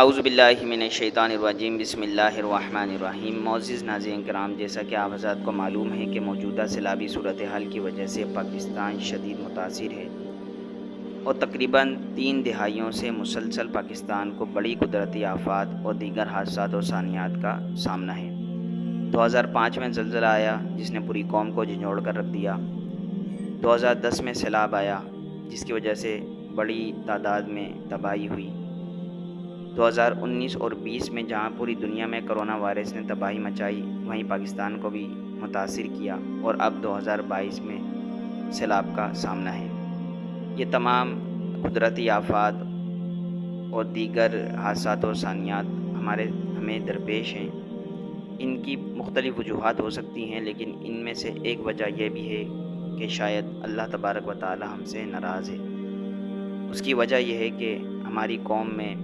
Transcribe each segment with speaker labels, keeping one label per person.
Speaker 1: اعوذ باللہ من الشیطان الرجیم بسم اللہ الرحمن الرحیم۔ معزز ناظرین کرام، جیسا کہ آپ حضرات کو معلوم ہے کہ موجودہ سیلابی صورتحال کی وجہ سے پاکستان شدید متاثر ہے اور تقریباً 3 دہائیوں سے مسلسل پاکستان کو بڑی قدرتی آفات اور دیگر حادثات اور ثانیات کا سامنا ہے۔ 2005 میں زلزلہ آیا جس نے پوری قوم کو جھنجھوڑ کر رکھ دیا۔ 2010 میں سیلاب آیا جس کی وجہ سے بڑی تعداد میں تباہی ہوئی۔ 2019 اور 20 میں جہاں پوری دنیا میں کرونا وائرس نے تباہی مچائی، وہیں پاکستان کو بھی متاثر کیا اور اب 2022 میں سیلاب کا سامنا ہے۔ یہ تمام قدرتی آفات اور دیگر حادثات اور ثانیات ہمیں درپیش ہیں۔ ان کی مختلف وجوہات ہو سکتی ہیں، لیکن ان میں سے ایک وجہ یہ بھی ہے کہ شاید اللہ تبارک و تعالی ہم سے ناراض ہے۔ اس کی وجہ یہ ہے کہ ہماری قوم میں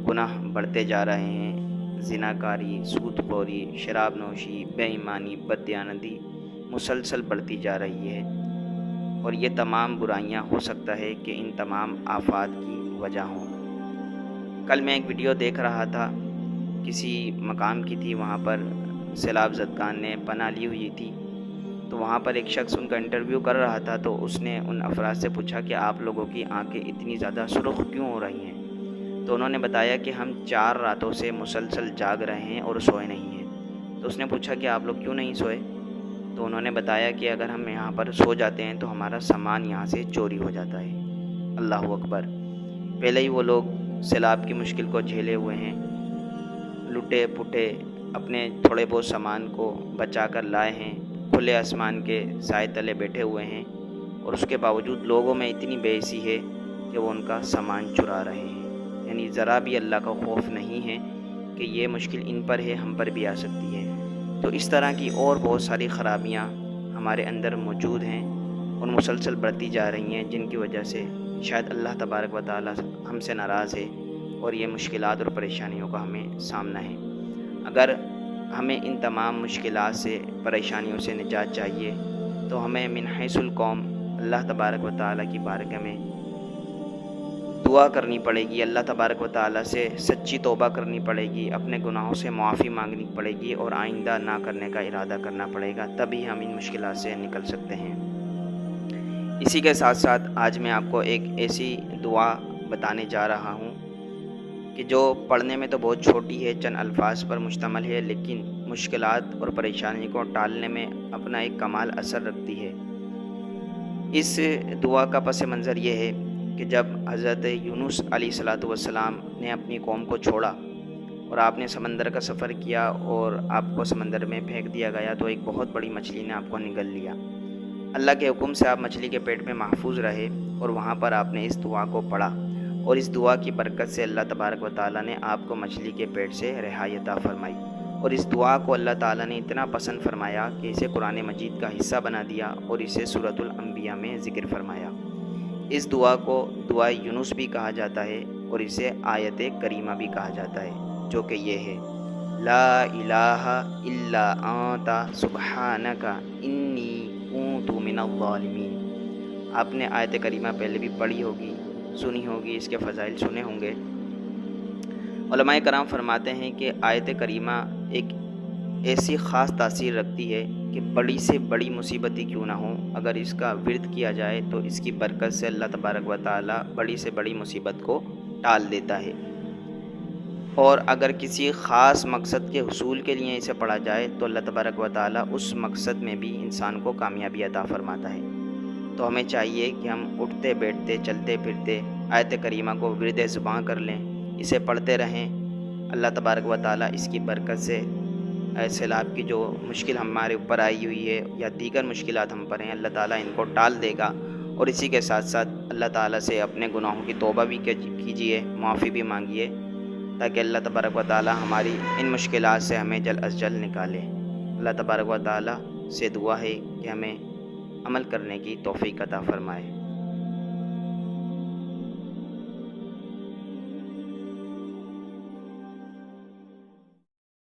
Speaker 1: گناہ بڑھتے جا رہے ہیں۔ زناکاری، سود خوری، شراب نوشی، بے ایمانی، بددیانتی مسلسل بڑھتی جا رہی ہے، اور یہ تمام برائیاں ہو سکتا ہے کہ ان تمام آفات کی وجہ ہوں۔ کل میں ایک ویڈیو دیکھ رہا تھا، کسی مقام کی تھی، وہاں پر سیلاب زدگان نے پناہ لی ہوئی تھی، تو وہاں پر ایک شخص ان کا انٹرویو کر رہا تھا، تو اس نے ان افراد سے پوچھا کہ آپ لوگوں کی آنکھیں اتنی زیادہ سرخ کیوں ہو رہی ہیں؟ تو انہوں نے بتایا کہ ہم 4 راتوں سے مسلسل جاگ رہے ہیں اور سوئے نہیں ہیں۔ تو اس نے پوچھا کہ آپ لوگ کیوں نہیں سوئے؟ تو انہوں نے بتایا کہ اگر ہم یہاں پر سو جاتے ہیں تو ہمارا سامان یہاں سے چوری ہو جاتا ہے۔ اللہ اکبر! پہلے ہی وہ لوگ سیلاب کی مشکل کو جھیلے ہوئے ہیں، لٹے پٹے اپنے تھوڑے بہت سامان کو بچا کر لائے ہیں، کھلے آسمان کے سائے تلے بیٹھے ہوئے ہیں، اور اس کے باوجود لوگوں میں اتنی بے حسی ہے کہ وہ ان کا سامان چرا رہے ہیں۔ یعنی ذرا بھی اللہ کا خوف نہیں ہے کہ یہ مشکل ان پر ہے، ہم پر بھی آ سکتی ہے۔ تو اس طرح کی اور بہت ساری خرابیاں ہمارے اندر موجود ہیں اور مسلسل بڑھتی جا رہی ہیں، جن کی وجہ سے شاید اللہ تبارک و تعالی ہم سے ناراض ہے اور یہ مشکلات اور پریشانیوں کا ہمیں سامنا ہے۔ اگر ہمیں ان تمام مشکلات سے، پریشانیوں سے نجات چاہیے تو ہمیں من حیث القوم اللہ تبارک و تعالی کی بارگاہ میں دعا کرنی پڑے گی، اللہ تبارک و تعالی سے سچی توبہ کرنی پڑے گی، اپنے گناہوں سے معافی مانگنی پڑے گی اور آئندہ نہ کرنے کا ارادہ کرنا پڑے گا، تبھی ہم ان مشکلات سے نکل سکتے ہیں۔ اسی کے ساتھ ساتھ آج میں آپ کو ایک ایسی دعا بتانے جا رہا ہوں کہ جو پڑھنے میں تو بہت چھوٹی ہے، چند الفاظ پر مشتمل ہے، لیکن مشکلات اور پریشانی کو ٹالنے میں اپنا ایک کمال اثر رکھتی ہے۔ اس دعا کا پس منظر یہ ہے کہ جب حضرت یونس علیہ السلام نے اپنی قوم کو چھوڑا اور آپ نے سمندر کا سفر کیا اور آپ کو سمندر میں پھینک دیا گیا، تو ایک بہت بڑی مچھلی نے آپ کو نگل لیا۔ اللہ کے حکم سے آپ مچھلی کے پیٹ میں محفوظ رہے، اور وہاں پر آپ نے اس دعا کو پڑھا، اور اس دعا کی برکت سے اللہ تبارک و تعالیٰ نے آپ کو مچھلی کے پیٹ سے رہائی عطا فرمائی، اور اس دعا کو اللہ تعالیٰ نے اتنا پسند فرمایا کہ اسے قرآن مجید کا حصہ بنا دیا اور اسے سورۃ الانبیاء میں ذکر فرمایا۔ اس دعا کو دعائے یونس بھی کہا جاتا ہے اور اسے آیت کریمہ بھی کہا جاتا ہے، جو کہ یہ ہے: لا الہ الا انت سبحانک انی کنت من الظالمین۔ آپ نے آیت کریمہ پہلے بھی پڑھی ہوگی، سنی ہوگی، اس کے فضائل سنے ہوں گے۔ علماء کرام فرماتے ہیں کہ آیت کریمہ ایک ایسی خاص تاثیر رکھتی ہے کہ بڑی سے بڑی مصیبت ہی کیوں نہ ہو، اگر اس کا ورد کیا جائے تو اس کی برکت سے اللہ تبارک و تعالی بڑی سے بڑی مصیبت کو ٹال دیتا ہے، اور اگر کسی خاص مقصد کے حصول کے لیے اسے پڑھا جائے تو اللہ تبارک و تعالی اس مقصد میں بھی انسان کو کامیابی عطا فرماتا ہے۔ تو ہمیں چاہیے کہ ہم اٹھتے بیٹھتے چلتے پھرتے آیت کریمہ کو ورد زبان کر لیں، اسے پڑھتے رہیں۔ اللہ تبارک و تعالی اس کی برکت سے سیلاب کی جو مشکل ہمارے اوپر آئی ہوئی ہے یا دیگر مشکلات ہم پر ہیں، اللہ تعالیٰ ان کو ٹال دے گا، اور اسی کے ساتھ ساتھ اللہ تعالیٰ سے اپنے گناہوں کی توبہ بھی کیجیے، معافی بھی مانگیے، تاکہ اللہ تبارک و تعالیٰ ہماری ان مشکلات سے ہمیں جلد از جلد نکالے۔ اللہ تبارک و تعالیٰ سے دعا ہے کہ ہمیں عمل کرنے کی توفیق عطا فرمائے۔